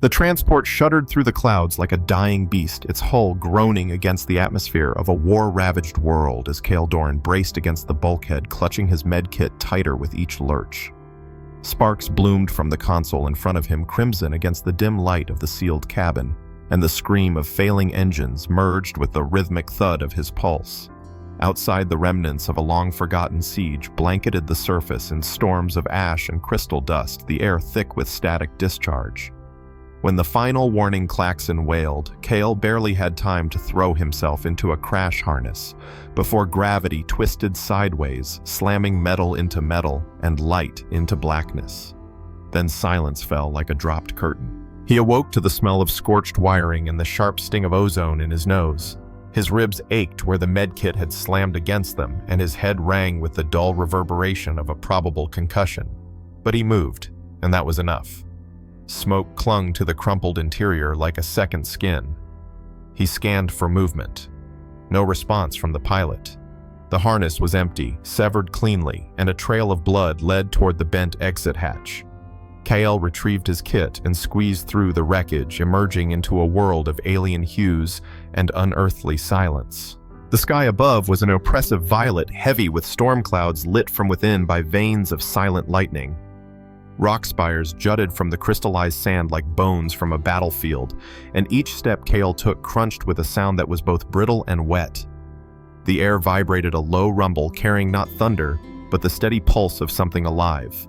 The transport shuddered through the clouds like a dying beast, its hull groaning against the atmosphere of a war-ravaged world as Cale Dorn braced against the bulkhead, clutching his medkit tighter with each lurch. Sparks bloomed from the console in front of him, crimson against the dim light of the sealed cabin, and the scream of failing engines merged with the rhythmic thud of his pulse. Outside, the remnants of a long-forgotten siege blanketed the surface in storms of ash and crystal dust, the air thick with static discharge. When the final warning klaxon wailed, Cale barely had time to throw himself into a crash harness before gravity twisted sideways, slamming metal into metal and light into blackness. Then silence fell like a dropped curtain. He awoke to the smell of scorched wiring and the sharp sting of ozone in his nose. His ribs ached where the medkit had slammed against them, and his head rang with the dull reverberation of a probable concussion. But he moved, and that was enough. Smoke clung to the crumpled interior like a second skin. He scanned for movement. No response from the pilot. The harness was empty, severed cleanly, and a trail of blood led toward the bent exit hatch. Cale retrieved his kit and squeezed through the wreckage, emerging into a world of alien hues and unearthly silence. The sky above was an oppressive violet, heavy with storm clouds lit from within by veins of silent lightning. Rock spires jutted from the crystallized sand like bones from a battlefield, and each step Cale took crunched with a sound that was both brittle and wet. The air vibrated a low rumble, carrying not thunder, but the steady pulse of something alive.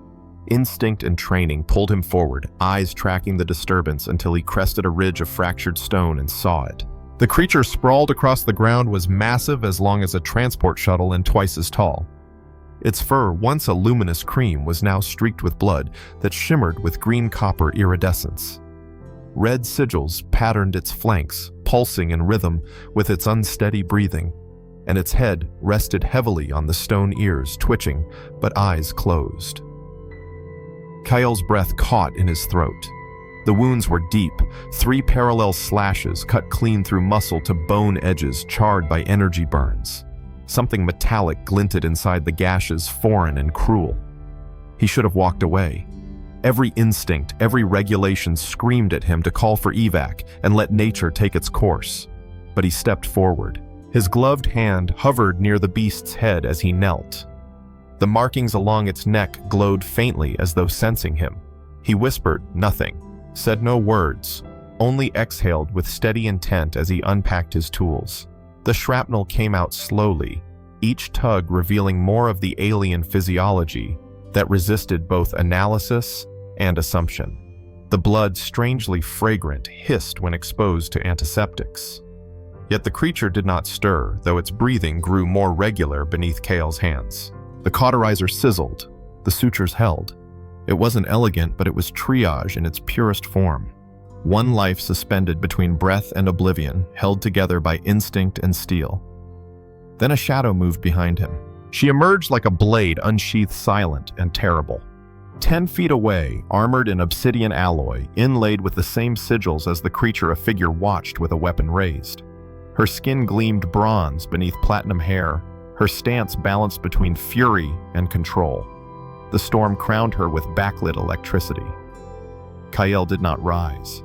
Instinct and training pulled him forward, eyes tracking the disturbance until he crested a ridge of fractured stone and saw it. The creature sprawled across the ground was massive, as long as a transport shuttle, and twice as tall. Its fur, once a luminous cream, was now streaked with blood that shimmered with green-copper iridescence. Red sigils patterned its flanks, pulsing in rhythm with its unsteady breathing, and its head rested heavily on the stone ears, twitching, but eyes closed. Cale's breath caught in his throat. The wounds were deep, 3 parallel slashes cut clean through muscle to bone edges charred by energy burns. Something metallic glinted inside the gashes, foreign and cruel. He should have walked away. Every instinct, every regulation screamed at him to call for evac and let nature take its course. But he stepped forward. His gloved hand hovered near the beast's head as he knelt. The markings along its neck glowed faintly as though sensing him. He whispered nothing, said no words, only exhaled with steady intent as he unpacked his tools. The shrapnel came out slowly, each tug revealing more of the alien physiology that resisted both analysis and assumption. The blood, strangely fragrant, hissed when exposed to antiseptics. Yet the creature did not stir, though its breathing grew more regular beneath Cale's hands. The cauterizer sizzled, the sutures held. It wasn't elegant, but it was triage in its purest form. One life suspended between breath and oblivion, held together by instinct and steel. Then a shadow moved behind him. She emerged like a blade, unsheathed, silent, and terrible. 10 feet away, armored in obsidian alloy, inlaid with the same sigils as the creature, a figure watched with a weapon raised. Her skin gleamed bronze beneath platinum hair, her stance balanced between fury and control. The storm crowned her with backlit electricity. Cale did not rise.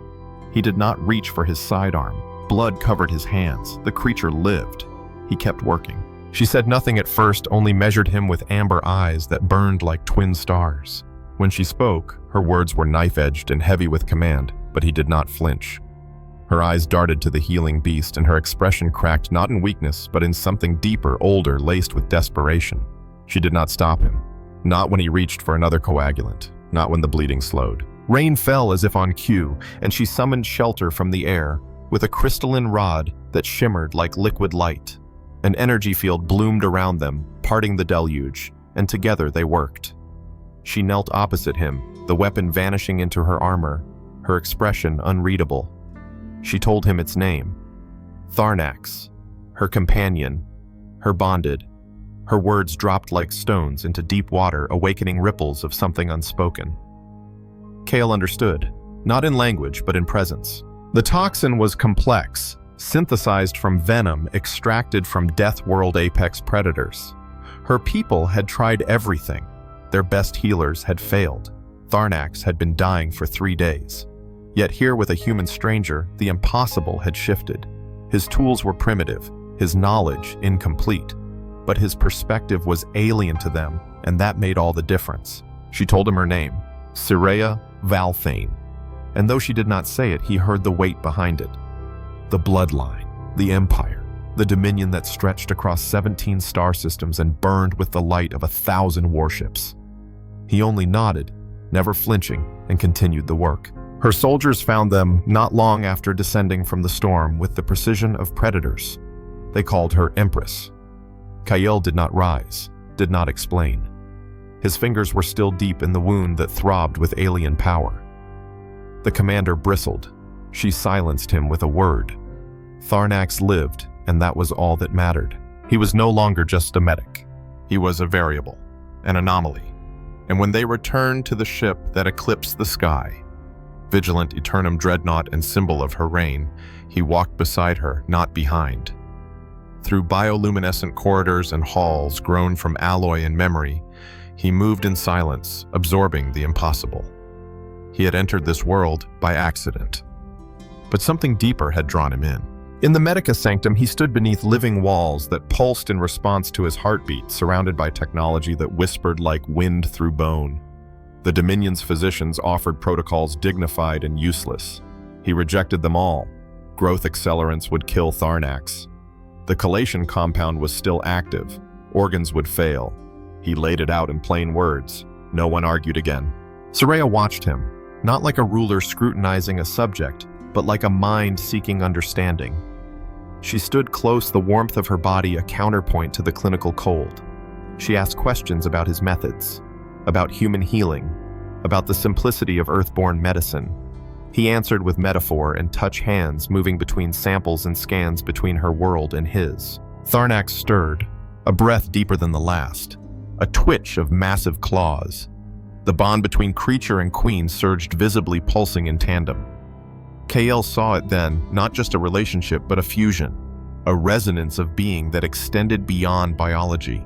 He did not reach for his sidearm. Blood covered his hands. The creature lived. He kept working. She said nothing at first, only measured him with amber eyes that burned like twin stars. When she spoke, her words were knife-edged and heavy with command, but he did not flinch. Her eyes darted to the healing beast, and her expression cracked not in weakness, but in something deeper, older, laced with desperation. She did not stop him. Not when he reached for another coagulant. Not when the bleeding slowed. Rain fell as if on cue, and she summoned shelter from the air with a crystalline rod that shimmered like liquid light. An energy field bloomed around them, parting the deluge, and together they worked. She knelt opposite him, the weapon vanishing into her armor, her expression unreadable. She told him its name. Tharnax, her companion, her bonded. Her words dropped like stones into deep water, awakening ripples of something unspoken. Cale understood, not in language, but in presence. The toxin was complex, synthesized from venom extracted from Death World apex predators. Her people had tried everything. Their best healers had failed. Tharnax had been dying for 3 days. Yet here with a human stranger, the impossible had shifted. His tools were primitive, his knowledge incomplete, but his perspective was alien to them, and that made all the difference. She told him her name, Soraya Valthane, and though she did not say it, he heard the weight behind it. The bloodline, the empire, the dominion that stretched across 17 star systems and burned with the light of 1,000 warships. He only nodded, never flinching, and continued the work. Her soldiers found them not long after descending from the storm with the precision of predators. They called her Empress. Kael did not rise, did not explain. His fingers were still deep in the wound that throbbed with alien power. The commander bristled. She silenced him with a word. Tharnax lived, and that was all that mattered. He was no longer just a medic. He was a variable, an anomaly. And when they returned to the ship that eclipsed the sky, vigilant Eternum dreadnought and symbol of her reign, he walked beside her, not behind. Through bioluminescent corridors and halls grown from alloy and memory, he moved in silence, absorbing the impossible. He had entered this world by accident. But something deeper had drawn him in. In the Medica Sanctum, he stood beneath living walls that pulsed in response to his heartbeat, surrounded by technology that whispered like wind through bone. The Dominion's physicians offered protocols dignified and useless. He rejected them all. Growth accelerants would kill Tharnax. The chelation compound was still active. Organs would fail. He laid it out in plain words. No one argued again. Soraya watched him, not like a ruler scrutinizing a subject, but like a mind seeking understanding. She stood close, the warmth of her body a counterpoint to the clinical cold. She asked questions about his methods, about human healing, about the simplicity of earthborn medicine. He answered with metaphor and touch hands moving between samples and scans between her world and his. Tharnax stirred, a breath deeper than the last, a twitch of massive claws. The bond between creature and queen surged visibly, pulsing in tandem. Kael saw it then, not just a relationship, but a fusion, a resonance of being that extended beyond biology.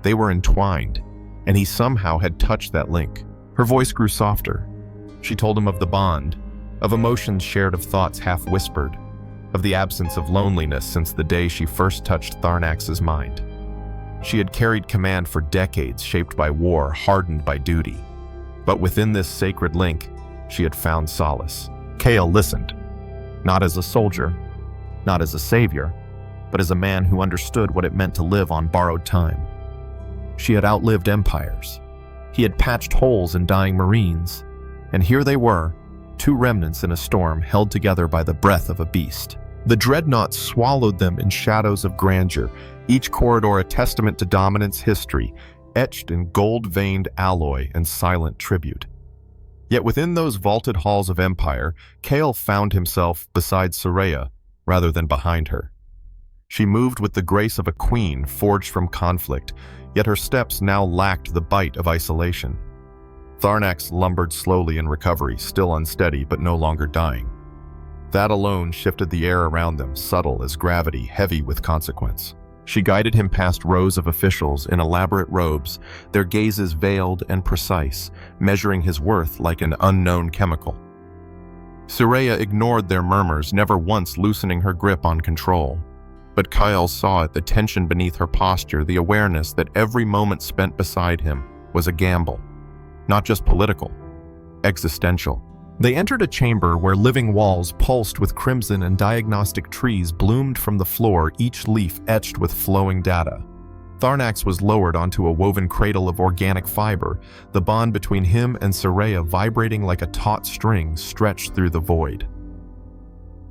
They were entwined, and he somehow had touched that link. Her voice grew softer. She told him of the bond, of emotions shared, of thoughts half-whispered, of the absence of loneliness since the day she first touched Tharnax's mind. She had carried command for decades, shaped by war, hardened by duty. But within this sacred link, she had found solace. Kael listened, not as a soldier, not as a savior, but as a man who understood what it meant to live on borrowed time. She had outlived empires. He had patched holes in dying marines, and here they were, two remnants in a storm held together by the breath of a beast. The dreadnought swallowed them in shadows of grandeur, each corridor a testament to dominance history, etched in gold-veined alloy and silent tribute. Yet within those vaulted halls of empire, Kael found himself beside Soraya rather than behind her. She moved with the grace of a queen forged from conflict, yet her steps now lacked the bite of isolation. Tharnax lumbered slowly in recovery, still unsteady but no longer dying. That alone shifted the air around them, subtle as gravity, heavy with consequence. She guided him past rows of officials in elaborate robes, their gazes veiled and precise, measuring his worth like an unknown chemical. Soraya ignored their murmurs, never once loosening her grip on control. But Kael saw it, the tension beneath her posture, the awareness that every moment spent beside him was a gamble. Not just political, existential. They entered a chamber where living walls pulsed with crimson and diagnostic trees bloomed from the floor, each leaf etched with flowing data. Tharnax was lowered onto a woven cradle of organic fiber, the bond between him and Soraya vibrating like a taut string stretched through the void.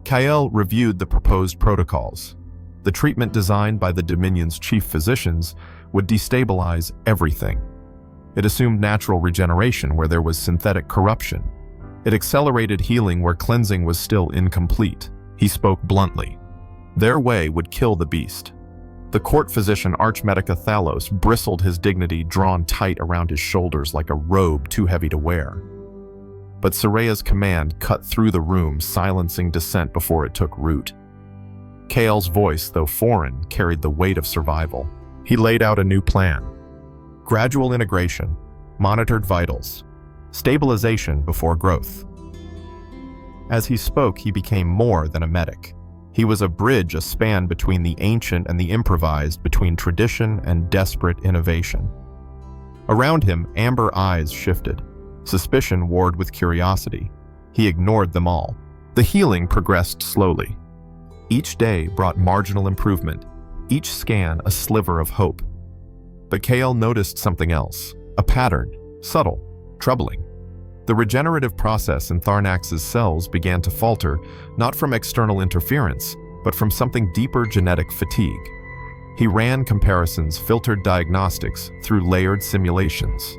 Kael reviewed the proposed protocols. The treatment designed by the Dominion's chief physicians would destabilize everything. It assumed natural regeneration where there was synthetic corruption. It accelerated healing where cleansing was still incomplete. He spoke bluntly. Their way would kill the beast. The court physician Archmedica Thalos bristled, his dignity drawn tight around his shoulders like a robe too heavy to wear. But Soraya's command cut through the room, silencing dissent before it took root. Kael's voice, though foreign, carried the weight of survival. He laid out a new plan. Gradual integration, monitored vitals, stabilization before growth. As he spoke, he became more than a medic. He was a bridge, a span between the ancient and the improvised, between tradition and desperate innovation. Around him, amber eyes shifted. Suspicion warred with curiosity. He ignored them all. The healing progressed slowly. Each day brought marginal improvement, each scan a sliver of hope. But Kale noticed something else, a pattern, subtle, troubling. The regenerative process in Tharnax's cells began to falter, not from external interference, but from something deeper: genetic fatigue. He ran comparisons, filtered diagnostics through layered simulations.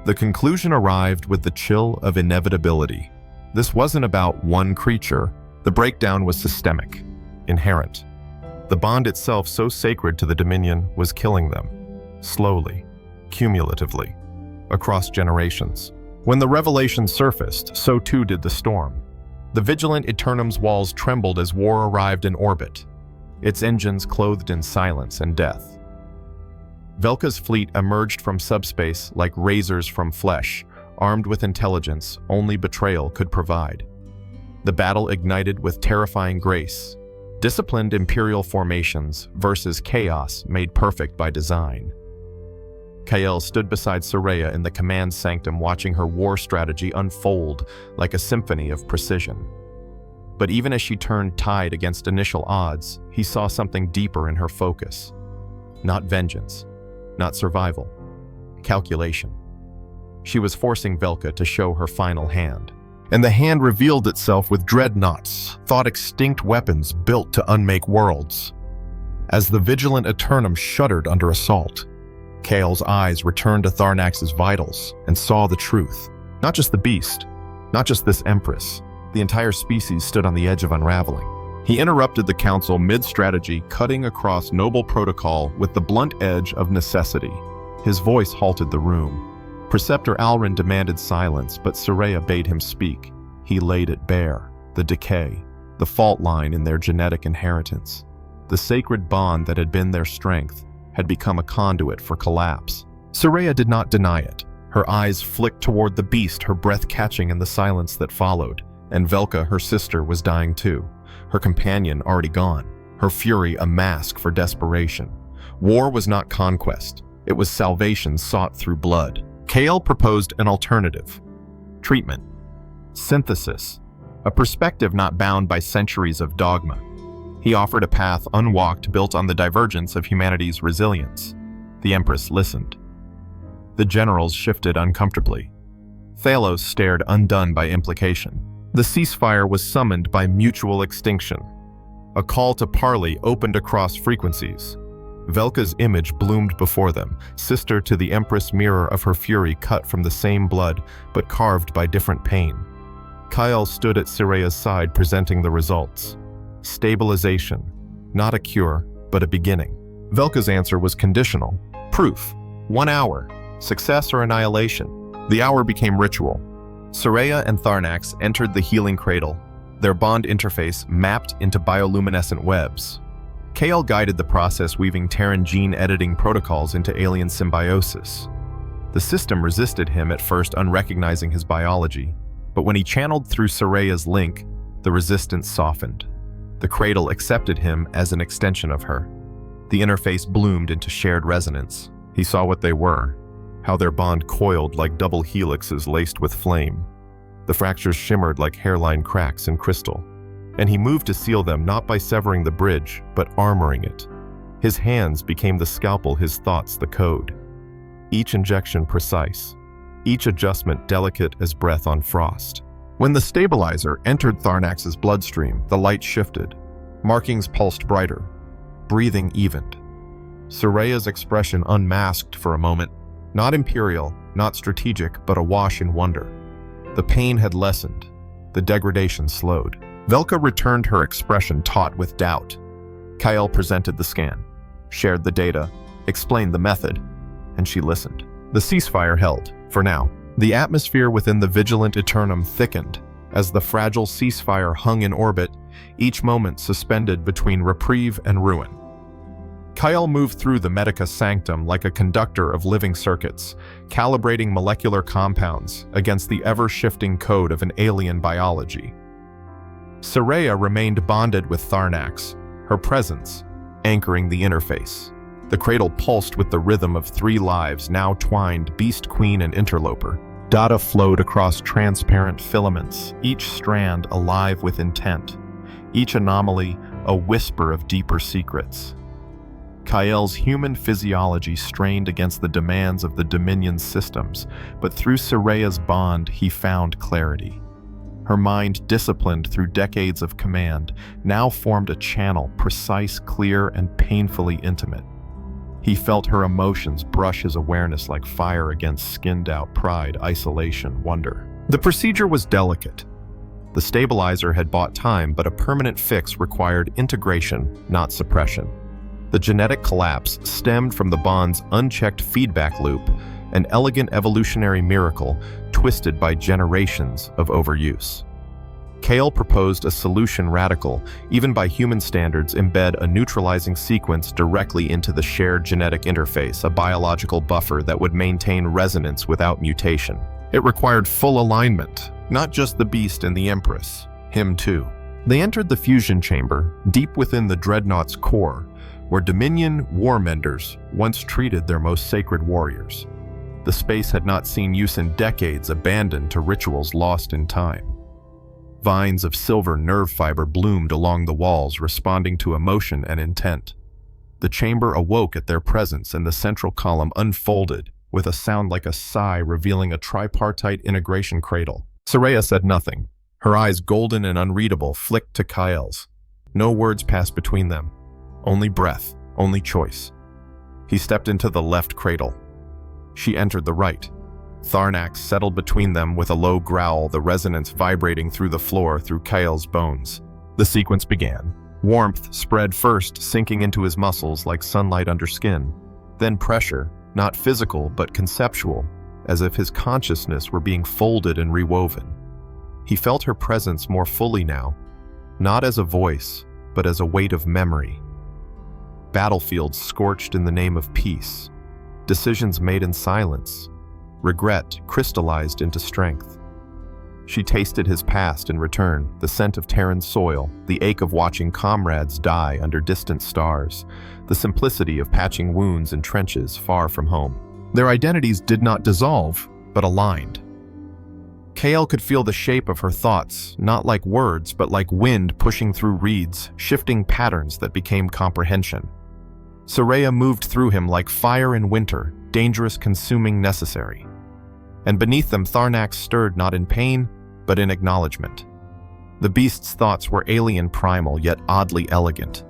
The conclusion arrived with the chill of inevitability. This wasn't about one creature. The breakdown was systemic, inherent. The bond itself, so sacred to the Dominion, was killing them, slowly, cumulatively, across generations. When the revelation surfaced, so too did the storm. The vigilant Eternum's walls trembled as war arrived in orbit, its engines clothed in silence and death. Velka's fleet emerged from subspace like razors from flesh, armed with intelligence only betrayal could provide. The battle ignited with terrifying grace, disciplined imperial formations versus chaos made perfect by design. Kael stood beside Soraya in the command sanctum, watching her war strategy unfold like a symphony of precision. But even as she turned tide against initial odds, he saw something deeper in her focus. Not vengeance, not survival, calculation. She was forcing Velka to show her final hand. And the hand revealed itself with dreadnoughts, thought-extinct weapons built to unmake worlds. As the vigilant Eternum shuddered under assault, Kael's eyes returned to Tharnax's vitals and saw the truth. Not just the beast, not just this Empress. The entire species stood on the edge of unraveling. He interrupted the council mid-strategy, cutting across noble protocol with the blunt edge of necessity. His voice halted the room. Preceptor Alrin demanded silence, but Soraya bade him speak. He laid it bare, the decay, the fault line in their genetic inheritance. The sacred bond that had been their strength had become a conduit for collapse. Soraya did not deny it. Her eyes flicked toward the beast, her breath catching in the silence that followed. And Velka, her sister, was dying too. Her companion already gone. Her fury a mask for desperation. War was not conquest. It was salvation sought through blood. Kael proposed an alternative. Treatment. Synthesis. A perspective not bound by centuries of dogma. He offered a path unwalked, built on the divergence of humanity's resilience. The Empress listened. The generals shifted uncomfortably. Thalos stared, undone by implication. The ceasefire was summoned by mutual extinction. A call to parley opened across frequencies. Velka's image bloomed before them, sister to the Empress, mirror of her fury, cut from the same blood, but carved by different pain. Kael stood at Soraya's side, presenting the results. Stabilization. Not a cure, but a beginning. Velka's answer was conditional. Proof. 1 hour. Success or annihilation. The hour became ritual. Soraya and Tharnax entered the healing cradle, their bond interface mapped into bioluminescent webs. Kael guided the process, weaving Terran gene editing protocols into alien symbiosis. The system resisted him at first, unrecognizing his biology, but when he channeled through Soraya's link, the resistance softened. The cradle accepted him as an extension of her. The interface bloomed into shared resonance. He saw what they were, how their bond coiled like double helixes laced with flame. The fractures shimmered like hairline cracks in crystal, and he moved to seal them, not by severing the bridge, but armoring it. His hands became the scalpel, his thoughts the code. Each injection precise, each adjustment delicate as breath on frost. When the stabilizer entered Tharnax's bloodstream, the light shifted. Markings pulsed brighter. Breathing evened. Soraya's expression unmasked for a moment. Not imperial, not strategic, but awash in wonder. The pain had lessened. The degradation slowed. Velka returned her expression, taut with doubt. Kael presented the scan, shared the data, explained the method, and she listened. The ceasefire held, for now. The atmosphere within the vigilant Eternum thickened as the fragile ceasefire hung in orbit, each moment suspended between reprieve and ruin. Kael moved through the Medica Sanctum like a conductor of living circuits, calibrating molecular compounds against the ever-shifting code of an alien biology. Soraya remained bonded with Tharnax, her presence anchoring the interface. The cradle pulsed with the rhythm of three lives now twined, beast, queen, and interloper. Data flowed across transparent filaments, each strand alive with intent, each anomaly a whisper of deeper secrets. Kael's human physiology strained against the demands of the Dominion's systems, but through Soraya's bond he found clarity. Her mind, disciplined through decades of command, now formed a channel, precise, clear, and painfully intimate. He felt her emotions brush his awareness like fire against skinned-out pride, isolation, wonder. The procedure was delicate. The stabilizer had bought time, but a permanent fix required integration, not suppression. The genetic collapse stemmed from the bond's unchecked feedback loop, an elegant evolutionary miracle twisted by generations of overuse. Kael proposed a solution radical, even by human standards, embed a neutralizing sequence directly into the shared genetic interface, a biological buffer that would maintain resonance without mutation. It required full alignment, not just the beast and the Empress, him too. They entered the fusion chamber, deep within the Dreadnought's core, where Dominion warmenders once treated their most sacred warriors. The space had not seen use in decades, abandoned to rituals lost in time. Vines of silver nerve fiber bloomed along the walls, responding to emotion and intent. The chamber awoke at their presence, and the central column unfolded, with a sound like a sigh revealing a tripartite integration cradle. Soraya said nothing. Her eyes, golden and unreadable, flicked to Kael's. No words passed between them. Only breath, only choice. He stepped into the left cradle. She entered the right. Tharnax settled between them with a low growl, the resonance vibrating through the floor through Kael's bones. The sequence began. Warmth spread first, sinking into his muscles like sunlight under skin. Then pressure, not physical but conceptual, as if his consciousness were being folded and rewoven. He felt her presence more fully now, not as a voice, but as a weight of memory. Battlefields scorched in the name of peace. Decisions made in silence. Regret crystallized into strength. She tasted his past in return, the scent of Terran soil, the ache of watching comrades die under distant stars, the simplicity of patching wounds in trenches far from home. Their identities did not dissolve, but aligned. Kael could feel the shape of her thoughts, not like words, but like wind pushing through reeds, shifting patterns that became comprehension. Soraya moved through him like fire in winter, dangerous, consuming, necessary. And beneath them, Tharnax stirred not in pain, but in acknowledgement. The beast's thoughts were alien, primal, yet oddly elegant.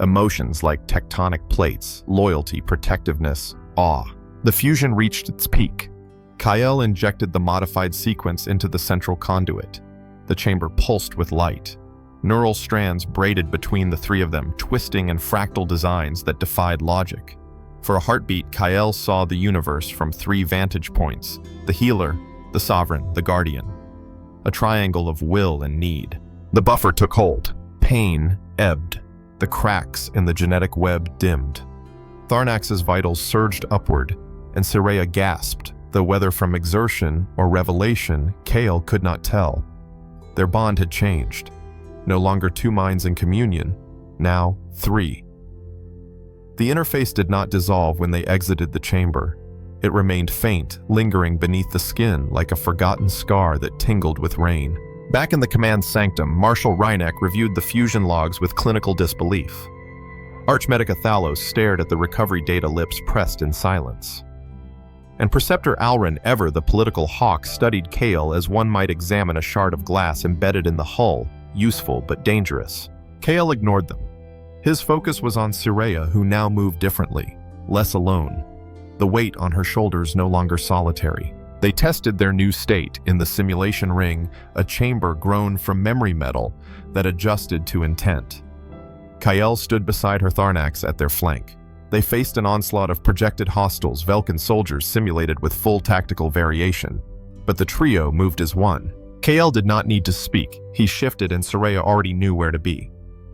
Emotions like tectonic plates, loyalty, protectiveness, awe. The fusion reached its peak. Kael injected the modified sequence into the central conduit. The chamber pulsed with light. Neural strands braided between the three of them, twisting in fractal designs that defied logic. For a heartbeat, Kael saw the universe from three vantage points: the healer, the sovereign, the guardian. A triangle of will and need. The buffer took hold. Pain ebbed. The cracks in the genetic web dimmed. Tharnax's vitals surged upward, and Soraya gasped, though whether from exertion or revelation, Kael could not tell. Their bond had changed. No longer two minds in communion, now three. The interface did not dissolve when they exited the chamber. It remained faint, lingering beneath the skin like a forgotten scar that tingled with rain. Back in the command sanctum, Marshal Rhynek reviewed the fusion logs with clinical disbelief. Archmedic Athalos stared at the recovery data, lips pressed in silence. And Preceptor Alrin, ever the political hawk, studied Kael as one might examine a shard of glass embedded in the hull, useful but dangerous. Kael ignored them. His focus was on Soraya, who now moved differently, less alone. The weight on her shoulders no longer solitary. They tested their new state in the simulation ring, a chamber grown from memory metal that adjusted to intent. Kael stood beside her, Tharnax at their flank. They faced an onslaught of projected hostiles, Velkan soldiers simulated with full tactical variation. But the trio moved as one. Kael did not need to speak. He shifted, and Soraya already knew where to be.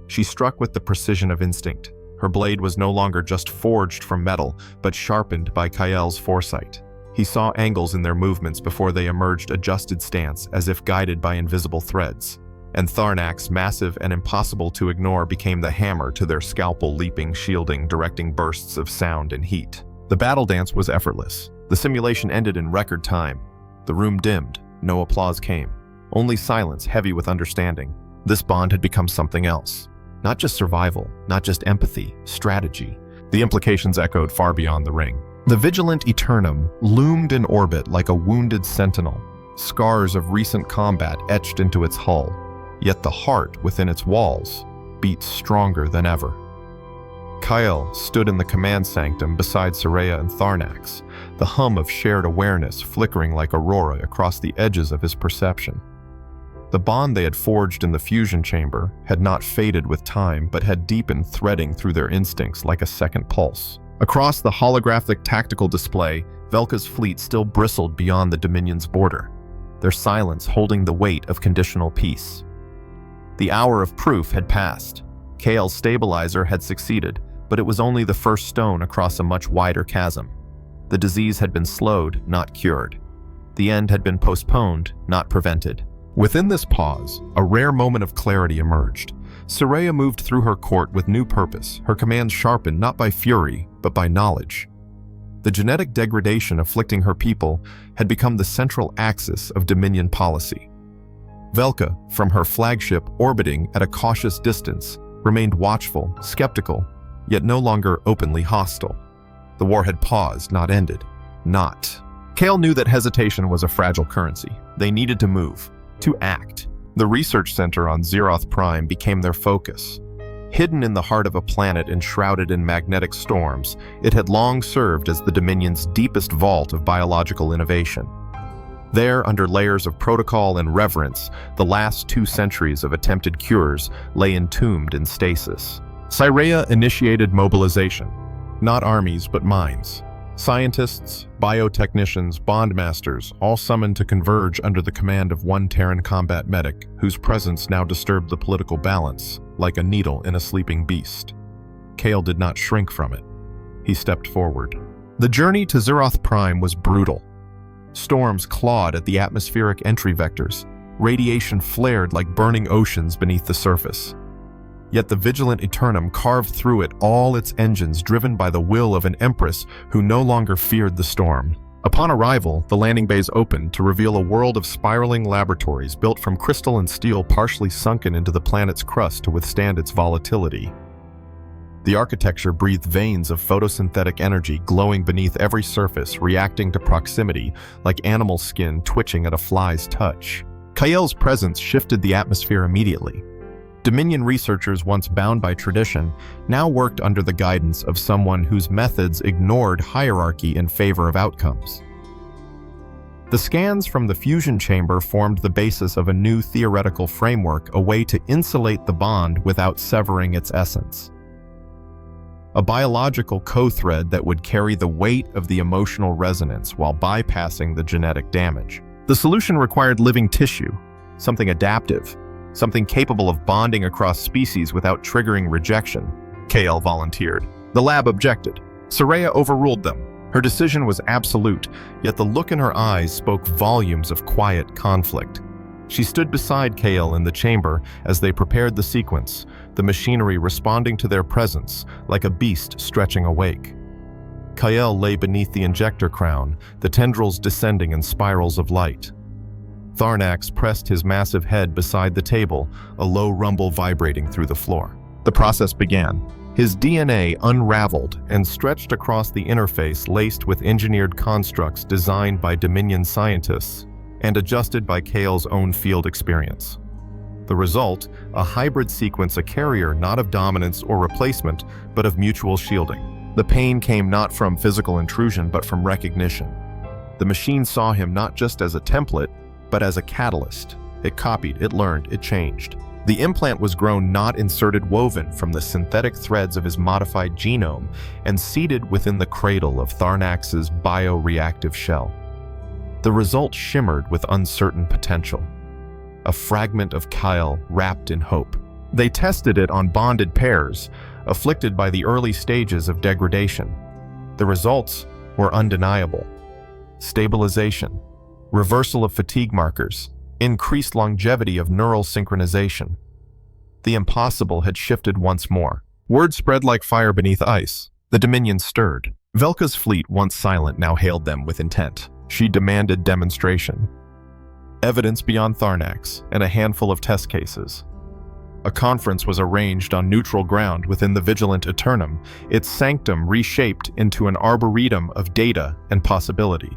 She struck with the precision of instinct. Her blade was no longer just forged from metal, but sharpened by Kael's foresight. He saw angles in their movements before they emerged, adjusted stance, as if guided by invisible threads. and Tharnak's, massive and impossible to ignore, became the hammer to their scalpel-leaping shielding, directing bursts of sound and heat. The battle dance was effortless. The simulation ended in record time. The room dimmed. No applause came. Only silence, heavy with understanding. This bond had become something else. Not just survival, not just empathy, strategy. The implications echoed far beyond the ring. The vigilant Eternum loomed in orbit like a wounded sentinel, scars of recent combat etched into its hull. Yet the heart within its walls beat stronger than ever. Kyle stood in the command sanctum beside Soraya and Tharnax, the hum of shared awareness flickering like aurora across the edges of his perception. The bond they had forged in the fusion chamber had not faded with time, but had deepened, threading through their instincts like a second pulse. Across the holographic tactical display, Velka's fleet still bristled beyond the Dominion's border, their silence holding the weight of conditional peace. The hour of proof had passed. Kale's stabilizer had succeeded, but it was only the first stone across a much wider chasm. The disease had been slowed, not cured. The end had been postponed, not prevented. Within this pause, a rare moment of clarity emerged. Soraya moved through her court with new purpose, her commands sharpened not by fury, but by knowledge. The genetic degradation afflicting her people had become the central axis of Dominion policy. Velka, from her flagship orbiting at a cautious distance, remained watchful, skeptical, yet no longer openly hostile. The war had paused, not ended. Not. Kale knew that hesitation was a fragile currency. They needed to move, to act. The research center on Zeroth Prime became their focus. Hidden in the heart of a planet enshrouded in magnetic storms, it had long served as the Dominion's deepest vault of biological innovation. There, under layers of protocol and reverence, the last 2 centuries of attempted cures lay entombed in stasis. Soraya initiated mobilization. Not armies, but minds. Scientists, biotechnicians, bondmasters, all summoned to converge under the command of one Terran combat medic, whose presence now disturbed the political balance, like a needle in a sleeping beast. Kale did not shrink from it. He stepped forward. The journey to Zeroth Prime was brutal. Storms clawed at the atmospheric entry vectors. Radiation flared like burning oceans beneath the surface. Yet the vigilant Eternum carved through it, all its engines driven by the will of an Empress who no longer feared the storm. Upon arrival, the landing bays opened to reveal a world of spiraling laboratories built from crystal and steel partially sunken into the planet's crust to withstand its volatility. The architecture breathed veins of photosynthetic energy glowing beneath every surface, reacting to proximity like animal skin twitching at a fly's touch. Kael's presence shifted the atmosphere immediately. Dominion researchers, once bound by tradition, now worked under the guidance of someone whose methods ignored hierarchy in favor of outcomes. The scans from the fusion chamber formed the basis of a new theoretical framework, a way to insulate the bond without severing its essence. A biological co-thread that would carry the weight of the emotional resonance while bypassing the genetic damage. The solution required living tissue, something adaptive, something capable of bonding across species without triggering rejection. Kale volunteered. The lab objected. Soraya overruled them. Her decision was absolute, yet the look in her eyes spoke volumes of quiet conflict. She stood beside Kale in the chamber as they prepared the sequence, the machinery responding to their presence like a beast stretching awake. Kale lay beneath the injector crown, the tendrils descending in spirals of light. Tharnax pressed his massive head beside the table, a low rumble vibrating through the floor. The process began. His DNA unraveled and stretched across the interface laced with engineered constructs designed by Dominion scientists and adjusted by Kale's own field experience. The result, a hybrid sequence, a carrier not of dominance or replacement, but of mutual shielding. The pain came not from physical intrusion, but from recognition. The machine saw him not just as a template, but as a catalyst. It copied, it learned, it changed. The implant was grown, not inserted, woven from the synthetic threads of his modified genome and seated within the cradle of Tharnax's bioreactive shell. The result shimmered with uncertain potential. A fragment of Kyle wrapped in hope. They tested it on bonded pairs, afflicted by the early stages of degradation. The results were undeniable. Stabilization, reversal of fatigue markers, increased longevity of neural synchronization. The impossible had shifted once more. Word spread like fire beneath ice. The Dominion stirred. Velka's fleet, once silent, now hailed them with intent. She demanded demonstration. Evidence beyond Tharnax, and a handful of test cases. A conference was arranged on neutral ground within the Vigilant Eternum, its sanctum reshaped into an arboretum of data and possibility.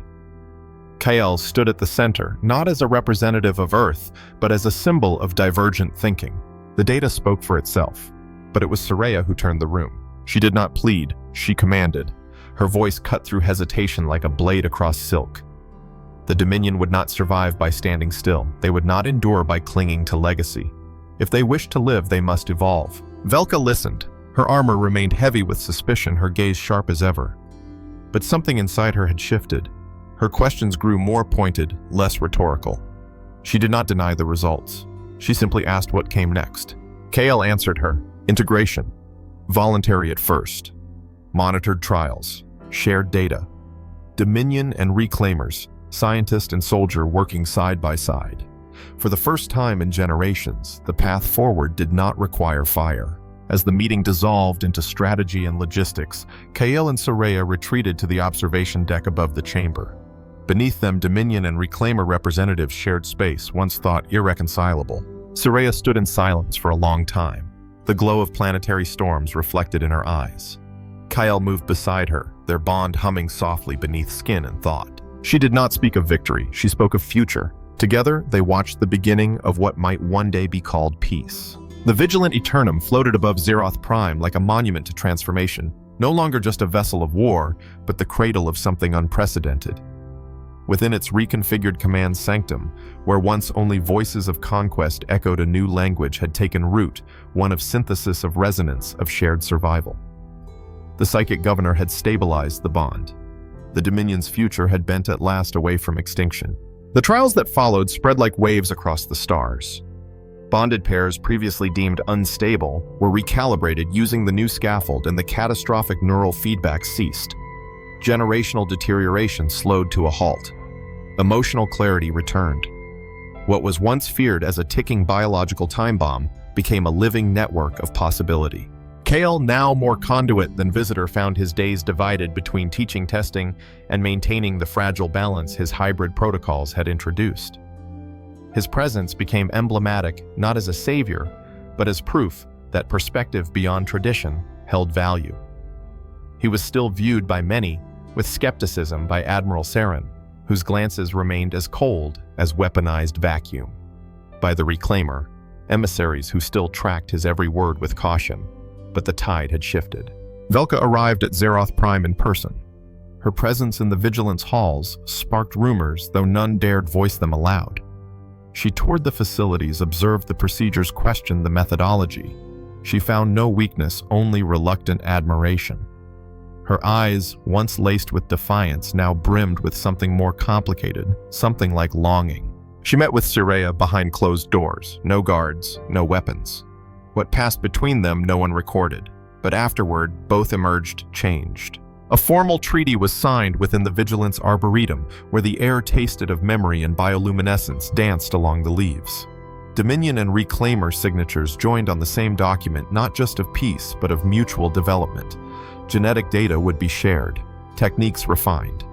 Kael stood at the center, not as a representative of Earth, but as a symbol of divergent thinking. The data spoke for itself, but it was Soraya who turned the room. She did not plead, she commanded. Her voice cut through hesitation like a blade across silk. The Dominion would not survive by standing still. They would not endure by clinging to legacy. If they wished to live, they must evolve. Velka listened. Her armor remained heavy with suspicion, her gaze sharp as ever. But something inside her had shifted. Her questions grew more pointed, less rhetorical. She did not deny the results. She simply asked what came next. Kael answered her. Integration. Voluntary at first. Monitored trials. Shared data. Dominion and Reclaimers, scientist and soldier working side by side. For the first time in generations, the path forward did not require fire. As the meeting dissolved into strategy and logistics, Kael and Soraya retreated to the observation deck above the chamber. Beneath them, Dominion and Reclaimer representatives shared space, once thought irreconcilable. Soraya stood in silence for a long time, the glow of planetary storms reflected in her eyes. Kael moved beside her, their bond humming softly beneath skin and thought. She did not speak of victory, she spoke of future. Together, they watched the beginning of what might one day be called peace. The Vigilant Eternum floated above Zeroth Prime like a monument to transformation, no longer just a vessel of war, but the cradle of something unprecedented. Within its reconfigured command sanctum, where once only voices of conquest echoed, a new language had taken root, one of synthesis, of resonance, of shared survival. The psychic governor had stabilized the bond. The Dominion's future had bent at last away from extinction. The trials that followed spread like waves across the stars. Bonded pairs previously deemed unstable were recalibrated using the new scaffold, and the catastrophic neural feedback ceased. Generational deterioration slowed to a halt. Emotional clarity returned. What was once feared as a ticking biological time bomb became a living network of possibility. Kael, now more conduit than visitor, found his days divided between teaching, testing, and maintaining the fragile balance his hybrid protocols had introduced. His presence became emblematic not as a savior, but as proof that perspective beyond tradition held value. He was still viewed by many with skepticism by Admiral Saren, whose glances remained as cold as weaponized vacuum. By the Reclaimer, emissaries who still tracked his every word with caution. But the tide had shifted. Velka arrived at Zeroth Prime in person. Her presence in the Vigilance halls sparked rumors, though none dared voice them aloud. She toured the facilities, observed the procedures, questioned the methodology. She found no weakness, only reluctant admiration. Her eyes, once laced with defiance, now brimmed with something more complicated, something like longing. She met with Soraya behind closed doors, no guards, no weapons. What passed between them no one recorded, but afterward both emerged changed. A formal treaty was signed within the Vigilance Arboretum, where the air tasted of memory and bioluminescence danced along the leaves. Dominion and Reclaimer signatures joined on the same document, not just of peace, but of mutual development. Genetic data would be shared, techniques refined.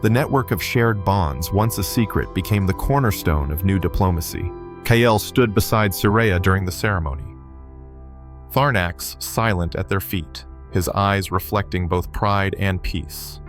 The network of shared bonds, once a secret, became the cornerstone of new diplomacy. Kael stood beside Soraya during the ceremony. Tharnax silent at their feet, his eyes reflecting both pride and peace.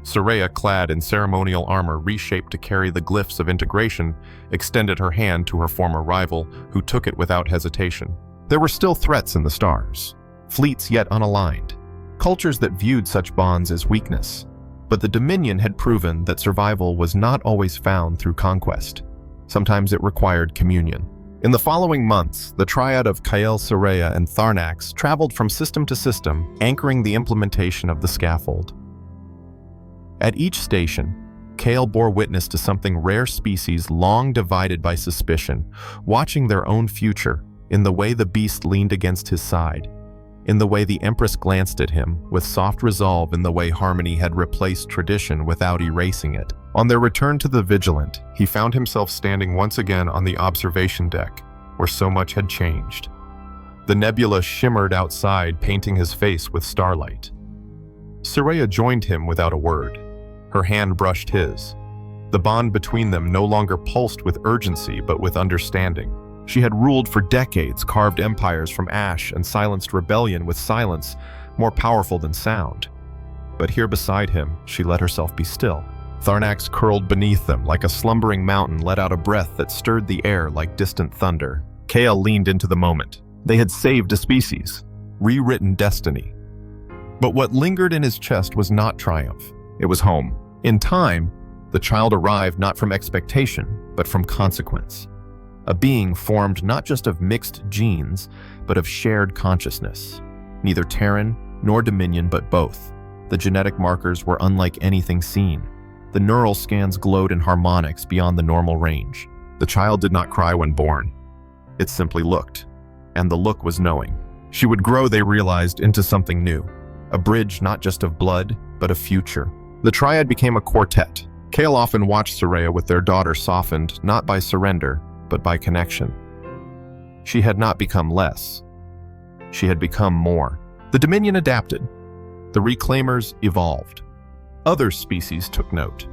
Soraya, clad in ceremonial armor reshaped to carry the glyphs of integration, extended her hand to her former rival, who took it without hesitation. There were still threats in the stars, fleets yet unaligned, cultures that viewed such bonds as weakness. But the Dominion had proven that survival was not always found through conquest. Sometimes it required communion. In the following months, the triad of Kael, Soraya, and Tharnax traveled from system to system, anchoring the implementation of the scaffold. At each station, Kael bore witness to something rare species long divided by suspicion, watching their own future in the way the beast leaned against his side. in the way the Empress glanced at him, with soft resolve in the way harmony had replaced tradition without erasing it. On their return to the Vigilant, he found himself standing once again on the observation deck, where so much had changed. The nebula shimmered outside, painting his face with starlight. Soraya joined him without a word. Her hand brushed his. The bond between them no longer pulsed with urgency, but with understanding. She had ruled for decades, carved empires from ash, and silenced rebellion with silence more powerful than sound. But here beside him, she let herself be still. Tharnax curled beneath them like a slumbering mountain, let out a breath that stirred the air like distant thunder. Kael leaned into the moment. They had saved a species, rewritten destiny. But what lingered in his chest was not triumph. It was home. In time, the child arrived not from expectation, but from consequence. A being formed not just of mixed genes, but of shared consciousness. Neither Terran nor Dominion, but both. The genetic markers were unlike anything seen. The neural scans glowed in harmonics beyond the normal range. The child did not cry when born. It simply looked. And the look was knowing. She would grow, they realized, into something new. A bridge not just of blood, but of future. The triad became a quartet. Kael often watched Soraya with their daughter, softened not by surrender, but by connection. She had not become less. She had become more. The Dominion adapted. The Reclaimers evolved. Other species took note.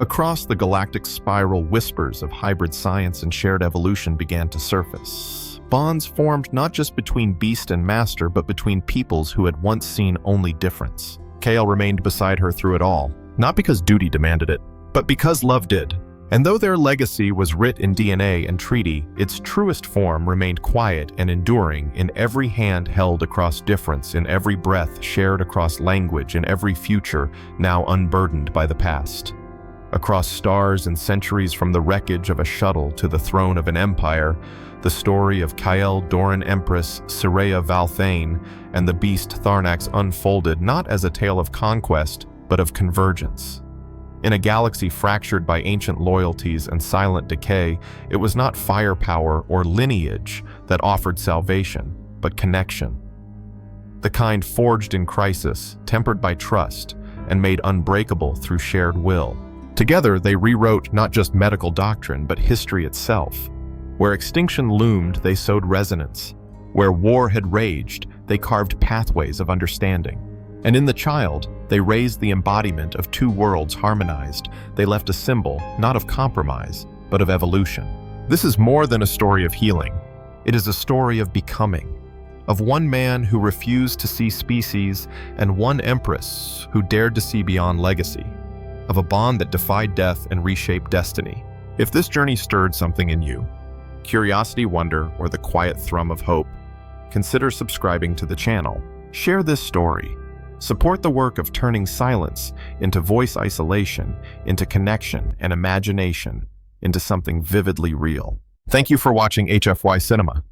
Across the galactic spiral, whispers of hybrid science and shared evolution began to surface. Bonds formed not just between beast and master, but between peoples who had once seen only difference. Kael remained beside her through it all, not because duty demanded it, but because love did. And though their legacy was writ in DNA and treaty, its truest form remained quiet and enduring in every hand held across difference, in every breath shared across language, in every future now unburdened by the past. Across stars and centuries, from the wreckage of a shuttle to the throne of an empire, the story of Kael Doran Empress, Soraya Valthane, and the beast Tharnax unfolded not as a tale of conquest, but of convergence. In a galaxy fractured by ancient loyalties and silent decay, it was not firepower or lineage that offered salvation, but connection. The kind forged in crisis, tempered by trust, and made unbreakable through shared will. Together, they rewrote not just medical doctrine, but history itself. Where extinction loomed, they sowed resonance. Where war had raged, they carved pathways of understanding. And in the child, they raised the embodiment of two worlds harmonized. They left a symbol, not of compromise, but of evolution. This is more than a story of healing. It is a story of becoming. Of one man who refused to see species, and one empress who dared to see beyond legacy. Of a bond that defied death and reshaped destiny. If this journey stirred something in you, curiosity, wonder, or the quiet thrum of hope, consider subscribing to the channel. Share this story. Support the work of turning silence into voice isolation, into connection and imagination, into something vividly real. Thank you for watching HFY Cinema.